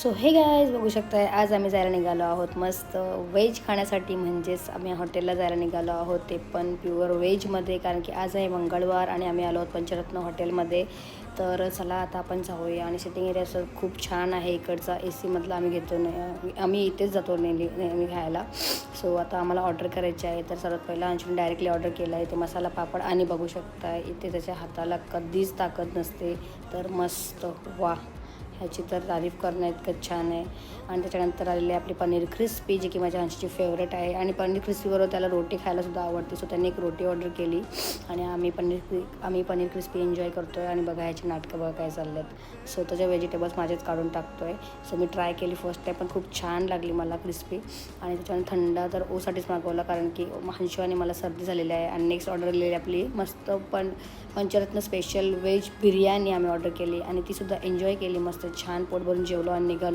So हे guys बघू शकताय, आज आम्ही जायला निघालो आहोत मस्त व्हेज खाण्यासाठी. म्हणजेच आम्ही हॉटेलला जायला निघालो आहोत, ते पण प्युअर व्हेजमध्ये, कारण की आज आहे मंगळवार आणि आम्ही आलो आहोत पंचरत्न हॉटेलमध्ये. तर चला आता आपण जाऊया. आणि सिटिंग एरिया असं खूप छान आहे इकडचा, ए सीमधला आम्ही घेतो नाही, आम्ही इथेच जातो नेहमी खायला. सो आता आम्हाला ऑर्डर करायचे आहे. तर सर्वात पहिला अंशून डायरेक्टली ऑर्डर केला आहे ते मसाला पापड. आणि बघू शकता इथे त्याच्या हाताला कधीच ताकद नसते, तर मस्त वा, ह्याची तर तारीफ करणं इतकं छान आहे. आणि त्याच्यानंतर आलेली आपली पनीर क्रिस्पी, जी की माझ्या अंशीची फेवरेट आहे. आणि पनीर क्रिस्पीबरोबर त्याला रोटी खायलासुद्धा आवडते. सो त्यांनी एक रोटी ऑर्डर केली आणि आम्ही पनीर क्रिस्पी एन्जॉय करतो आहे. आणि बघा ह्याची नाटकं बघा काय चालले आहेत. सो त्याचे व्हेजिटेबल्स माझेच काढून टाकतो आहे. सो मी ट्राय केली फर्स्ट टाईम, पण खूप छान लागली मला क्रिस्पी. आणि त्याच्यानंतर थंड तर ओसाठीच मागवला, कारण की अंशू आणि मला सर्दी झालेली आहे. आणि नेक्स्ट ऑर्डर केलेली आपली मस्त पंचरत्न स्पेशल व्हेज बिर्याणी आम्ही ऑर्डर केली आणि तीसुद्धा एन्जॉय केली. मस्त छान पोट भरून जेवलो आणि निघालो